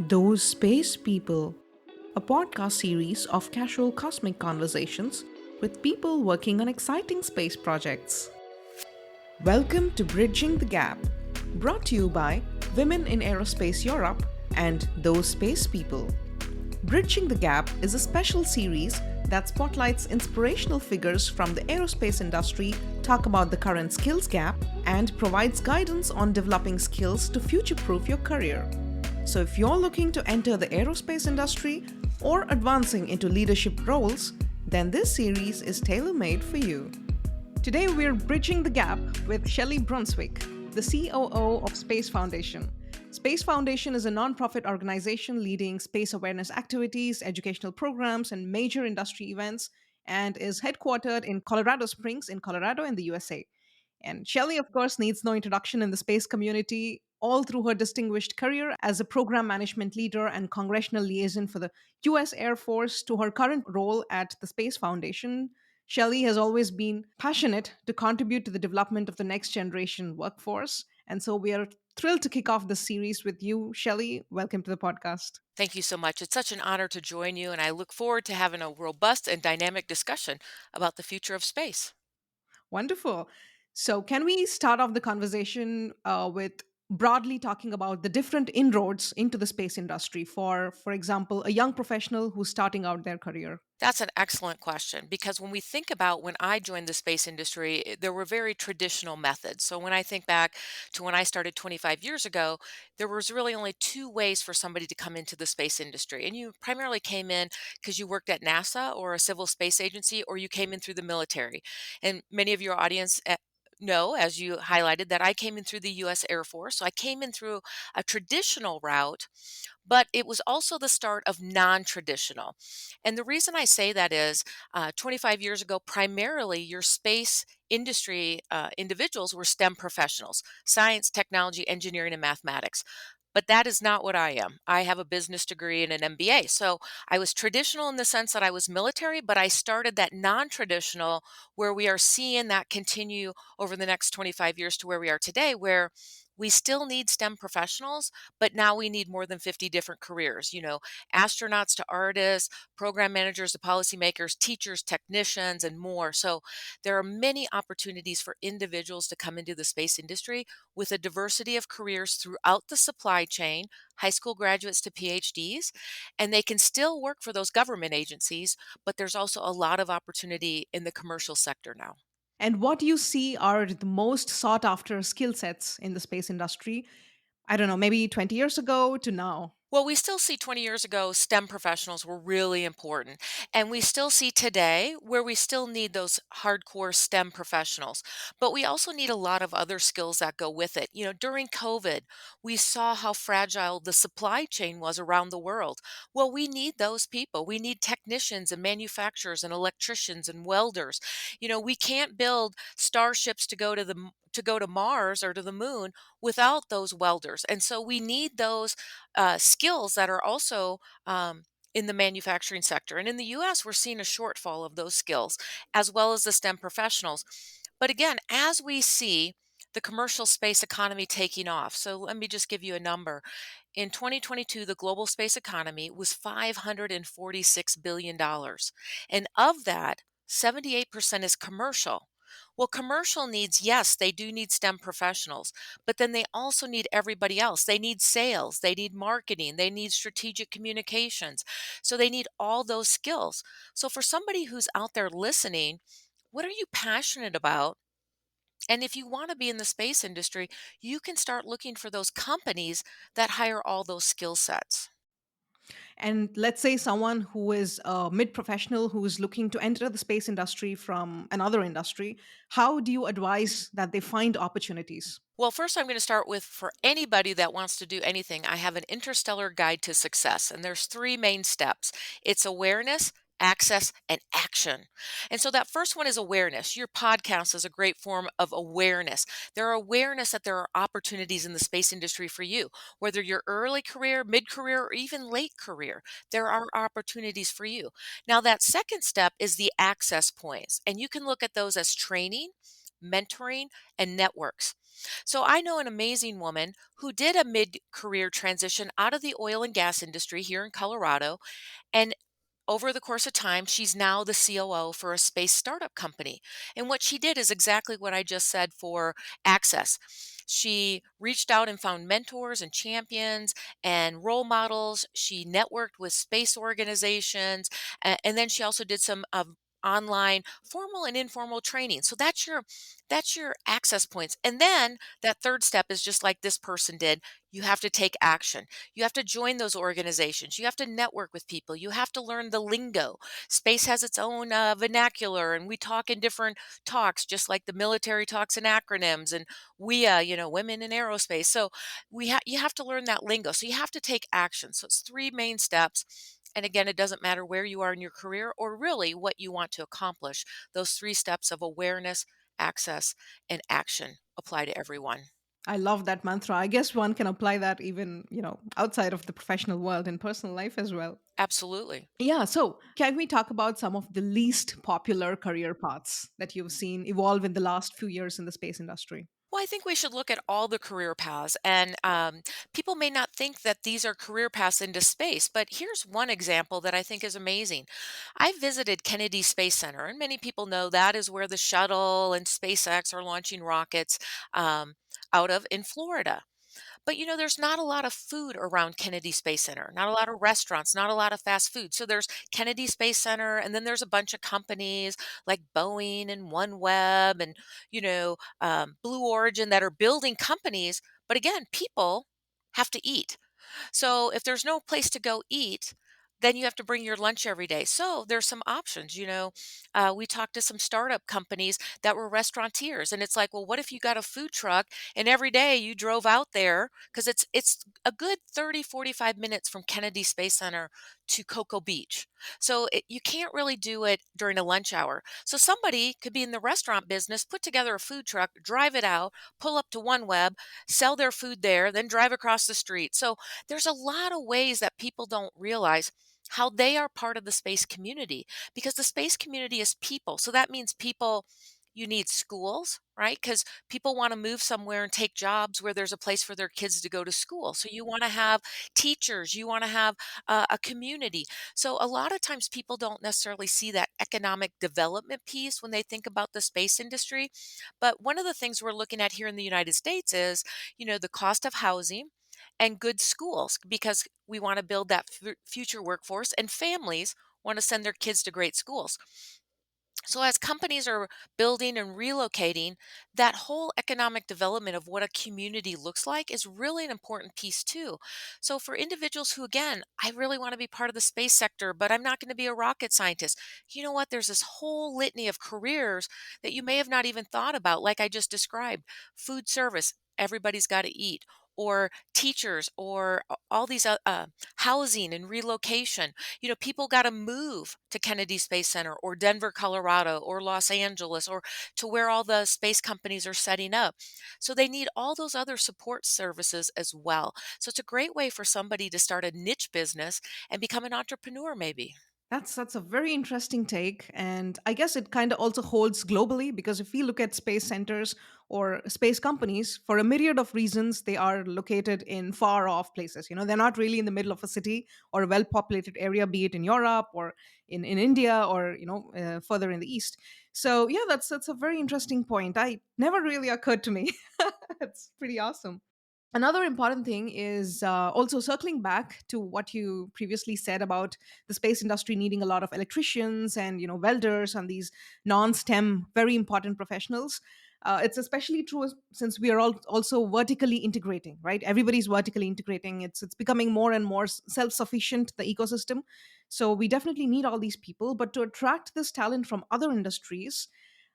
Those Space People, a podcast series of casual cosmic conversations with people working on exciting space projects. Welcome to Bridging the Gap, brought to you by Women in Aerospace Europe and Those Space People. Bridging the Gap is a special series that spotlights inspirational figures from the aerospace industry, talk about the current skills gap, and provides guidance on developing skills to future proof your career. So, if you're looking to enter the aerospace industry or advancing into leadership roles, then this series is tailor made for you. Today, we're bridging the gap with Shelli Brunswick, the COO of Space Foundation. Space Foundation is a nonprofit organization leading space awareness activities, educational programs, and major industry events, and is headquartered in Colorado Springs in Colorado in the USA. And Shelley, of course, needs no introduction in the space community, all through her distinguished career as a program management leader and congressional liaison for the US Air Force to her current role at the Space Foundation. Shelley has always been passionate to contribute to the development of the next generation workforce. And so we are thrilled to kick off this series with you, Shelley. Welcome to the podcast. Thank you so much. It's such an honor to join you, and I look forward to having a robust and dynamic discussion about the future of space. Wonderful. So, can we start off the conversation with broadly talking about the different inroads into the space industry for example, a young professional who's starting out their career? That's an excellent question because when we think about when I joined the space industry, there were very traditional methods. So when I think back to when I started 25 years ago, there was really only two ways for somebody to come into the space industry. And you primarily came in because you worked at NASA or a civil space agency, or you came in through the military. And many of your audience know, as you highlighted, that I came in through the US Air Force. So I came in through a traditional route, but it was also the start of non-traditional. And the reason I say that is 25 years ago, primarily your space industry individuals were STEM professionals: science, technology, engineering, and mathematics. But that is not what I am. I have a business degree and an MBA. So I was traditional in the sense that I was military, but I started that non traditional where we are seeing that continue over the next 25 years to where we are today, where we still need STEM professionals, but now we need more than 50 different careers, astronauts to artists, program managers to policymakers, teachers, technicians, and more. So there are many opportunities for individuals to come into the space industry with a diversity of careers throughout the supply chain, high school graduates to PhDs, and they can still work for those government agencies, but there's also a lot of opportunity in the commercial sector now. And what you see are the most sought after skill sets in the space industry? I don't know, maybe 20 years ago to now. Well, we still see 20 years ago, STEM professionals were really important. And we still see today where we still need those hardcore STEM professionals. But we also need a lot of other skills that go with it. During COVID, we saw how fragile the supply chain was around the world. Well, we need those people. We need technicians and manufacturers and electricians and welders. We can't build starships to go to Mars or to the moon without those welders. And so we need those skills that are also in the manufacturing sector. And in the US, we're seeing a shortfall of those skills, as well as the STEM professionals. But again, as we see the commercial space economy taking off, so let me just give you a number. In 2022, the global space economy was $546 billion. And of that, 78% is commercial. Well, commercial needs, yes, they do need STEM professionals, but then they also need everybody else. They need sales, they need marketing, they need strategic communications. So they need all those skills. So for somebody who's out there listening, what are you passionate about? And if you want to be in the space industry, you can start looking for those companies that hire all those skill sets. And let's say someone who is a mid professional who is looking to enter the space industry from another industry, how do you advise that they find opportunities? Well, first, I'm going to start with for anybody that wants to do anything, I have an interstellar guide to success. And there's three main steps: it's awareness, access, and action. And so that first one is awareness. Your podcast is a great form of awareness. There are awareness that there are opportunities in the space industry for you, whether you're early career, mid career, or even late career. There are opportunities for you. Now, that second step is the access points, and you can look at those as training, mentoring, and networks. So I know an amazing woman who did a mid career transition out of the oil and gas industry here in Colorado. And over the course of time, she's now the COO for a space startup company. And what she did is exactly what I just said for access. She reached out and found mentors and champions and role models. She networked with space organizations. And then she also did some online formal and informal training. So that's your access points. And then that third step is just like this person did. You have to take action. You have to join those organizations. You have to network with people. You have to learn the lingo. Space has its own vernacular, and we talk in different talks, just like the military talks in acronyms, and women in aerospace. So you have to learn that lingo. So you have to take action. So it's three main steps. And again, it doesn't matter where you are in your career or really what you want to accomplish. Those three steps of awareness, access, and action apply to everyone. I love that mantra. I guess one can apply that even, outside of the professional world in personal life as well. Absolutely. Yeah, so can we talk about some of the least popular career paths that you've seen evolve in the last few years in the space industry? Well, I think we should look at all the career paths, and people may not think that these are career paths into space, but here's one example that I think is amazing. I visited Kennedy Space Center, and many people know that is where the shuttle and SpaceX are launching rockets um, out of in Florida. But, there's not a lot of food around Kennedy Space Center, not a lot of restaurants, not a lot of fast food. So there's Kennedy Space Center, and then there's a bunch of companies like Boeing and OneWeb and, Blue Origin that are building companies. But again, people have to eat. So if there's no place to go eat, then you have to bring your lunch every day. So there's some options. We talked to some startup companies that were restaurateurs, and it's like, well, what if you got a food truck and every day you drove out there because it's a good 30-45 minutes from Kennedy Space Center to Cocoa Beach. So you can't really do it during a lunch hour. So somebody could be in the restaurant business, put together a food truck, drive it out, pull up to OneWeb, sell their food there, then drive across the street. So there's a lot of ways that people don't realize how they are part of the space community because the space community is people. So that means people, you need schools, right? Because people want to move somewhere and take jobs where there's a place for their kids to go to school. So you want to have teachers, you want to have a community. So a lot of times people don't necessarily see that economic development piece when they think about the space industry. But one of the things we're looking at here in the United States is, the cost of housing and good schools because we want to build that future workforce and families want to send their kids to great schools. So, as companies are building and relocating, that whole economic development of what a community looks like is really an important piece, too. So, for individuals who, again, I really want to be part of the space sector, but I'm not going to be a rocket scientist, you know what? There's this whole litany of careers that you may have not even thought about, like I just described food service, everybody's got to eat. Or teachers, or all these housing and relocation. People got to move to Kennedy Space Center or Denver, Colorado, or Los Angeles, or to where all the space companies are setting up. So they need all those other support services as well. So it's a great way for somebody to start a niche business and become an entrepreneur, maybe. That's a very interesting take, and I guess it kind of also holds globally because if we look at space centers or space companies, for a myriad of reasons, they are located in far off places. They're not really in the middle of a city or a well-populated area, be it in Europe or in India or further in the east. So yeah, that's a very interesting point. I never really occurred to me. It's pretty awesome. Another important thing is also circling back to what you previously said about the space industry needing a lot of electricians and welders and these non-STEM very important professionals. It's especially true since we are all also vertically integrating, right? Everybody's vertically integrating. It's becoming more and more self-sufficient, the ecosystem. So we definitely need all these people, but to attract this talent from other industries,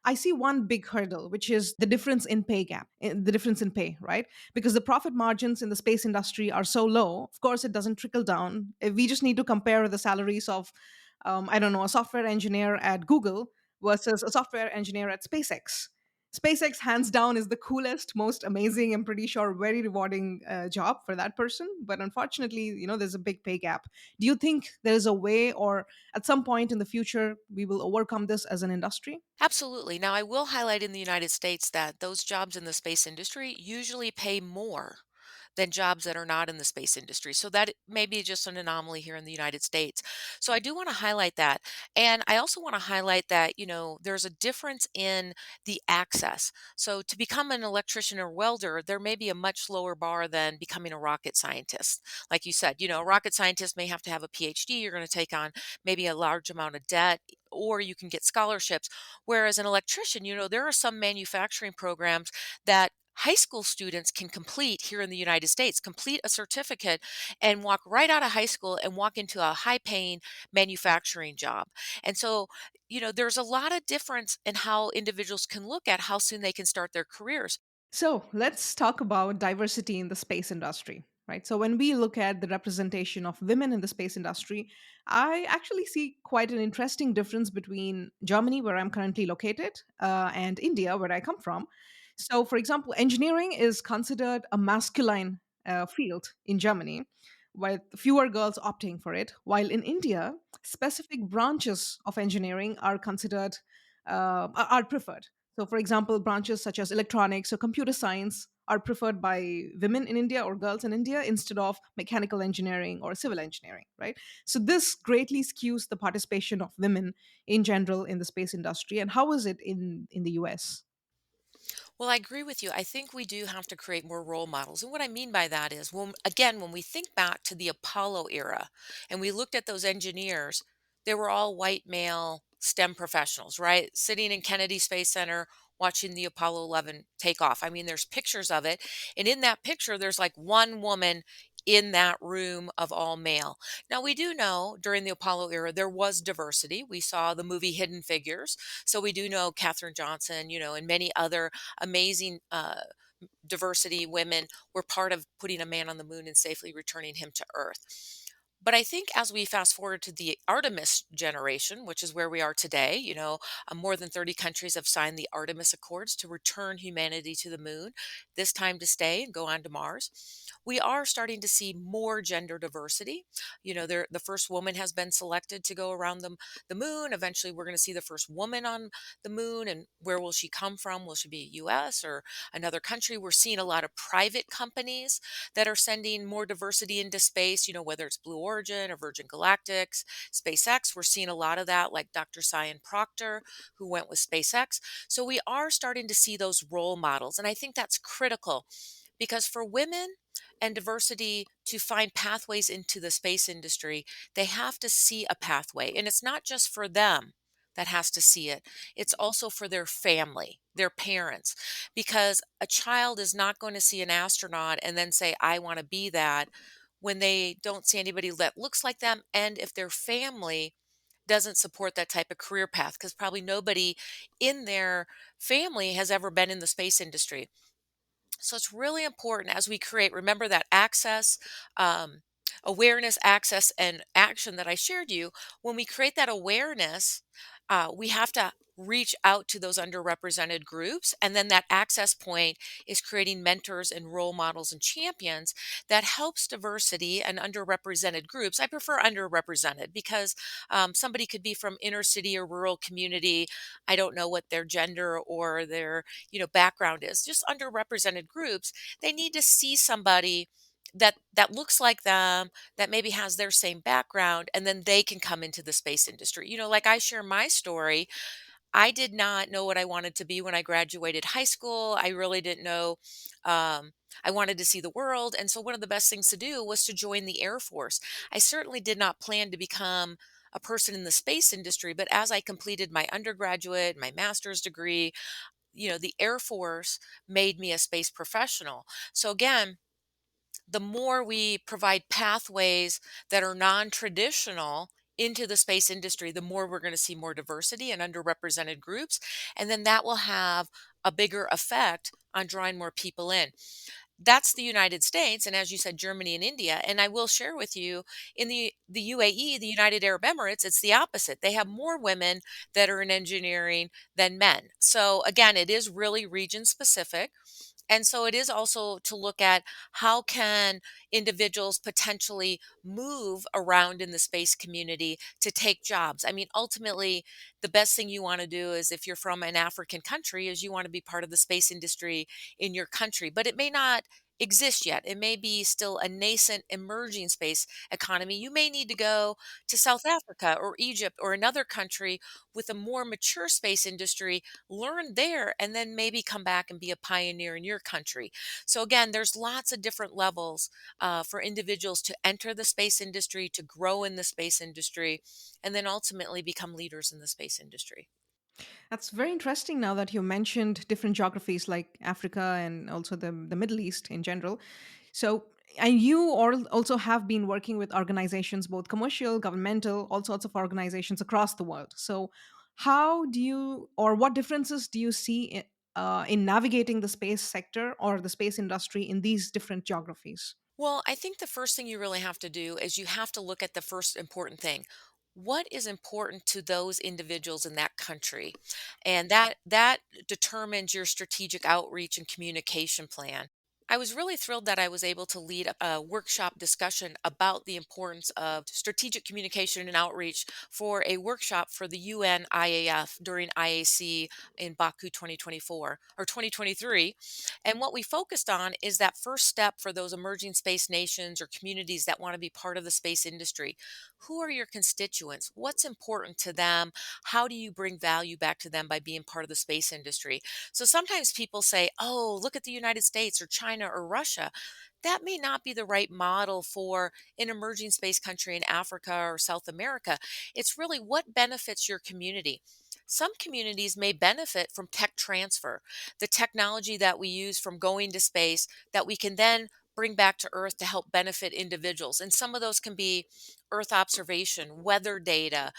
I see one big hurdle, which is the difference in pay gap, the difference in pay, right? Because the profit margins in the space industry are so low. Of course, it doesn't trickle down. If we just need to compare the salaries of, I don't know, a software engineer at Google versus a software engineer at SpaceX. SpaceX, hands down, is the coolest, most amazing, I'm pretty sure very rewarding job for that person. But unfortunately, there's a big pay gap. Do you think there's a way, or at some point in the future, we will overcome this as an industry? Absolutely. Now, I will highlight in the United States that those jobs in the space industry usually pay more than jobs that are not in the space industry. So that may be just an anomaly here in the United States. So I do want to highlight that. And I also want to highlight that, there's a difference in the access. So to become an electrician or welder, there may be a much lower bar than becoming a rocket scientist. Like you said, a rocket scientist may have to have a PhD. You're going to take on maybe a large amount of debt, or you can get scholarships. Whereas an electrician, there are some manufacturing programs that high school students can complete here in the United States, complete a certificate and walk right out of high school and walk into a high paying manufacturing job. And so, there's a lot of difference in how individuals can look at how soon they can start their careers. So let's talk about diversity in the space industry, right? So when we look at the representation of women in the space industry, I actually see quite an interesting difference between Germany, where I'm currently located, and India, where I come from. So, for example, engineering is considered a masculine field in Germany, with fewer girls opting for it, while in India, specific branches of engineering are considered are preferred. So, for example, branches such as electronics or computer science are preferred by women in India or girls in India instead of mechanical engineering or civil engineering, right? So, this greatly skews the participation of women in general in the space industry. And how is it in the US? Well, I agree with you. I think we do have to create more role models. And what I mean by that is, when we think back to the Apollo era and we looked at those engineers, they were all white male STEM professionals, right? Sitting in Kennedy Space Center watching the Apollo 11 take off. I mean, there's pictures of it. And in that picture, there's like one woman in that room of all male. Now, we do know during the Apollo era, there was diversity. We saw the movie Hidden Figures. So we do know Katherine Johnson, and many other amazing diversity women were part of putting a man on the moon and safely returning him to Earth. But I think as we fast forward to the Artemis generation, which is where we are today, more than 30 countries have signed the Artemis Accords to return humanity to the moon, this time to stay and go on to Mars. We are starting to see more gender diversity. The first woman has been selected to go around the moon. Eventually, we're going to see the first woman on the moon. And where will she come from? Will she be US or another country? We're seeing a lot of private companies that are sending more diversity into space, whether it's Blue Origin or Virgin Galactic, SpaceX. We're seeing a lot of that, like Dr. Cyan Proctor, who went with SpaceX. So we are starting to see those role models. And I think that's critical because for women and diversity to find pathways into the space industry, they have to see a pathway. And it's not just for them that has to see it, it's also for their family, their parents, because a child is not going to see an astronaut and then say, I want to be that when they don't see anybody that looks like them. And if their family doesn't support that type of career path, because probably nobody in their family has ever been in the space industry. So it's really important as we create, remember that access, awareness, access, and action that I shared you. When we create that awareness, we have to reach out to those underrepresented groups. And then that access point is creating mentors and role models and champions that helps diversity and underrepresented groups. I prefer underrepresented because somebody could be from inner city or rural community. I don't know what their gender or their background is, just underrepresented groups. They need to see somebody that looks like them, that maybe has their same background, and then they can come into the space industry. Like I share my story, I did not know what I wanted to be when I graduated high school. I really didn't know. I wanted to see the world. And so one of the best things to do was to join the Air Force. I certainly did not plan to become a person in the space industry, but as I completed my undergraduate, my master's degree, the Air Force made me a space professional. So again, the more we provide pathways that are non-traditional into the space industry, the more we're going to see more diversity and underrepresented groups. And then that will have a bigger effect on drawing more people in. That's the United States, and as you said, Germany and India. And I will share with you, in the UAE, the United Arab Emirates, it's the opposite. They have more women that are in engineering than men. So again, it is really region specific. And so it is also to look at how can individuals potentially move around in the space community to take jobs. I mean, ultimately, the best thing you want to do is, if you're from an African country, is you want to be part of the space industry in your country, but it may not exist yet. It may be still a nascent emerging space economy. You may need to go to South Africa or Egypt or another country with a more mature space industry, learn there, and then maybe come back and be a pioneer in your country. So again, there's lots of different levels for individuals to enter the space industry, to grow in the space industry, and then ultimately become leaders in the space industry. That's very interesting now that you mentioned different geographies like Africa and also the Middle East in general. So, and you also have been working with organizations, both commercial, governmental, all sorts of organizations across the world. So, how do you, or what differences do you see in navigating the space sector or the space industry in these different geographies? Well, I think the first thing you really have to do is you have to look at the first important thing. What is important to those individuals in that country? And that determines your strategic outreach and communication plan. I was really thrilled that I was able to lead a workshop discussion about the importance of strategic communication and outreach for a workshop for the UN IAF during IAC in Baku 2024 or 2023. And what we focused on is that first step for those emerging space nations or communities that want to be part of the space industry. Who are your constituents? What's important to them? How do you bring value back to them by being part of the space industry? So sometimes people say, oh, look at the United States or China or Russia. That may not be the right model for an emerging space country in Africa or South America. It's really what benefits your community. Some communities may benefit from tech transfer, the technology that we use from going to space that we can then bring back to Earth to help benefit individuals. And some of those can be Earth observation, weather data,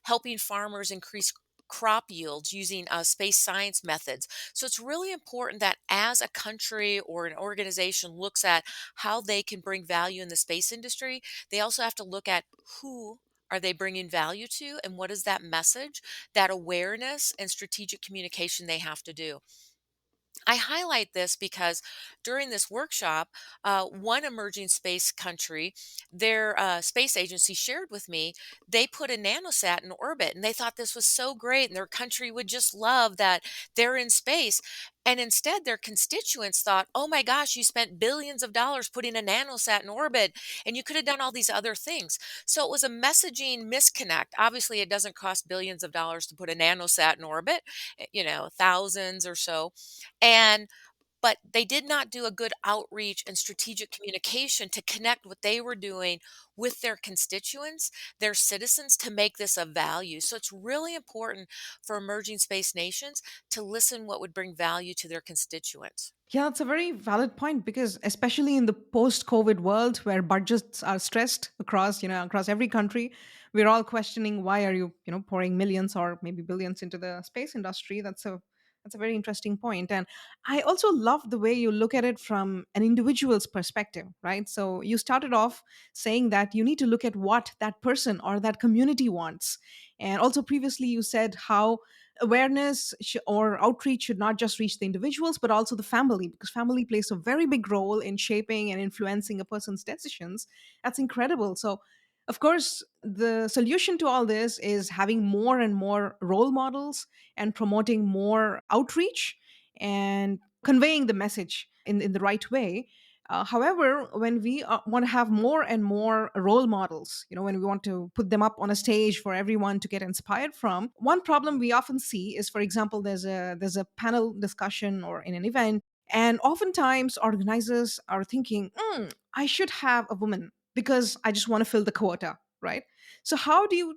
helping farmers increase crop yields using space science methods. So it's really important that as a country or an organization looks at how they can bring value in the space industry, they also have to look at who are they bringing value to and what is that message, that awareness and strategic communication they have to do. I highlight this because during this workshop, one emerging space country, their space agency shared with me, they put a nanosat in orbit and they thought this was so great and their country would just love that they're in space. And instead, their constituents thought, oh my gosh, you spent billions of dollars putting a nanosat in orbit and you could have done all these other things. So it was a messaging misconnect. Obviously, it doesn't cost billions of dollars to put a nanosat in orbit, thousands or so, and but they did not do a good outreach and strategic communication to connect what they were doing with their constituents, their citizens, to make this of value. So it's really important for emerging space nations to listen what would bring value to their constituents. Yeah, that's a very valid point because especially in the post-COVID world where budgets are stressed across every country, we're all questioning why are you pouring millions or maybe billions into the space industry. That's a very interesting point. And I also love the way you look at it from an individual's perspective, right? So you started off saying that you need to look at what that person or that community wants. And also previously you said how or outreach should not just reach the individuals but also the family, because family plays a very big role in shaping and influencing a person's decisions. That's incredible. So of course the solution to all this is having more and more role models and promoting more outreach and conveying the message in the right way. However, when we want to have more and more role models, when we want to put them up on a stage for everyone to get inspired from, one problem we often see is, for example, there's a panel discussion or in an event, and oftentimes organizers are thinking, I should have a woman because I just want to fill the quota, right? So how do you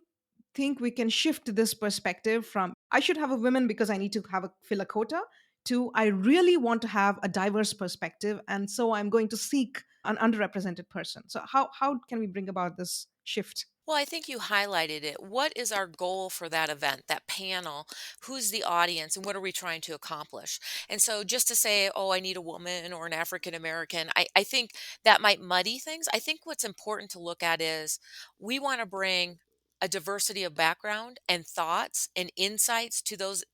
think we can shift this perspective from I should have a woman because I need to fill a quota to I really want to have a diverse perspective, and so I'm going to seek an underrepresented person. So how can we bring about this shift? Well, I think you highlighted it. What is our goal for that event, that panel? Who's the audience and what are we trying to accomplish? And so just to say, oh, I need a woman or an African American, I think that might muddy things. I think what's important to look at is we want to bring a diversity of background and thoughts and insights to those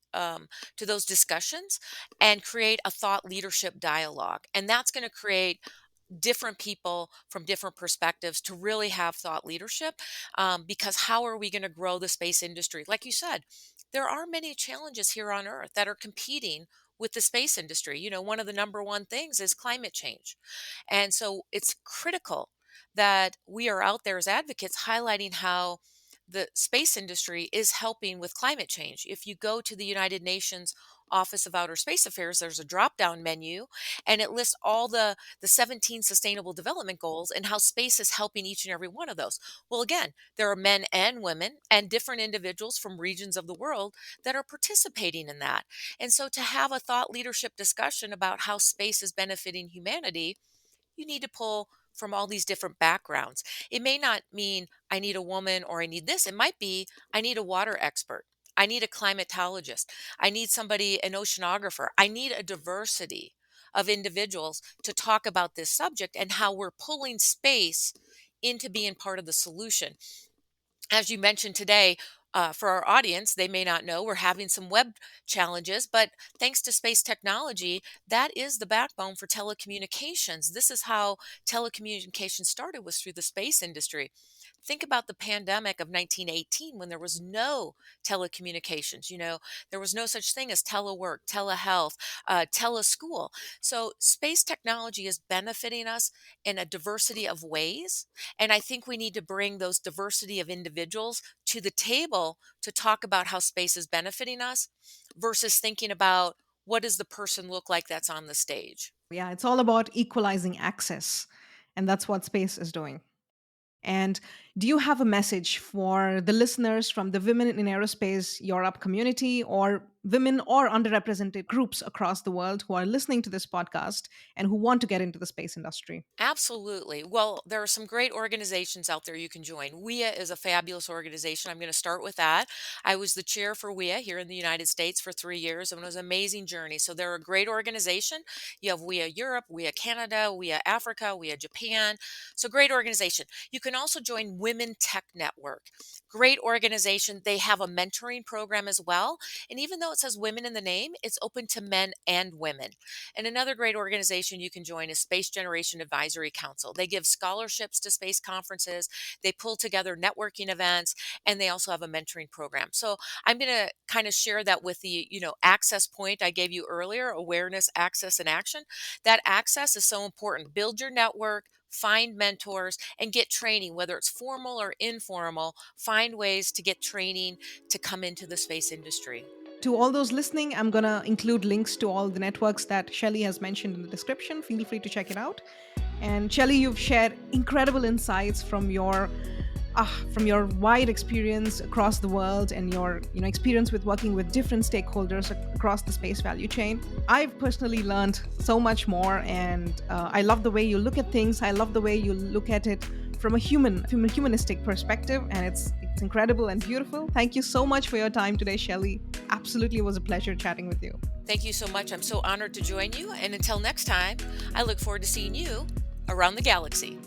discussions and create a thought leadership dialogue. And that's going to create different people from different perspectives to really have thought leadership, because how are we going to grow the space industry? Like you said, there are many challenges here on Earth that are competing with the space industry. One of the number one things is climate change. And so it's critical that we are out there as advocates highlighting how the space industry is helping with climate change. If you go to the United Nations Office of Outer Space Affairs, there's a drop down menu and it lists all the 17 sustainable development goals and how space is helping each and every one of those. Well, again, there are men and women and different individuals from regions of the world that are participating in that. And so to have a thought leadership discussion about how space is benefiting humanity, you need to pull from all these different backgrounds. It may not mean I need a woman or I need this. It might be I need a water expert. I need a climatologist. I need somebody, an oceanographer. I need a diversity of individuals to talk about this subject and how we're pulling space into being part of the solution. As you mentioned today, for our audience, they may not know we're having some web challenges, but thanks to space technology, that is the backbone for telecommunications. This is how telecommunications started, was through the space industry. Think about the pandemic of 1918 when there was no telecommunications. There was no such thing as telework, telehealth, teleschool. So space technology is benefiting us in a diversity of ways. And I think we need to bring those diversity of individuals to the table to talk about how space is benefiting us versus thinking about what does the person look like that's on the stage. Yeah, it's all about equalizing access, and that's what space is doing. And do you have a message for the listeners from the Women in Aerospace Europe community, or women or underrepresented groups across the world who are listening to this podcast and who want to get into the space industry? Absolutely. Well, there are some great organizations out there you can join. WIA is a fabulous organization. I'm going to start with that. I was the chair for WIA here in the United States for 3 years, and it was an amazing journey. So they're a great organization. You have WIA Europe, WIA Canada, WIA Africa, WIA Japan. So great organization. You can also join Women Tech Network. Great organization. They have a mentoring program as well. And even though it says women in the name, it's open to men and women. And another great organization you can join is Space Generation Advisory Council. They give scholarships to space conferences, they pull together networking events, and they also have a mentoring program. So I'm going to kind of share that with the, access point I gave you earlier, awareness, access, and action. That access is so important. Build your network, find mentors, and get training, whether it's formal or informal. Find ways to get training to come into the space industry. To all those listening, I'm going to include links to all the networks that Shelly has mentioned in the description. Feel free to check it out. And Shelly, you've shared incredible insights from your wide experience across the world and your experience with working with different stakeholders across the space value chain. I've personally learned so much more, and I love the way you look at things. I love the way you look at it from a humanistic perspective, and it's incredible and beautiful. Thank you so much for your time today, Shelly. Absolutely was a pleasure chatting with you. Thank you so much. I'm so honored to join you. And until next time, I look forward to seeing you around the galaxy.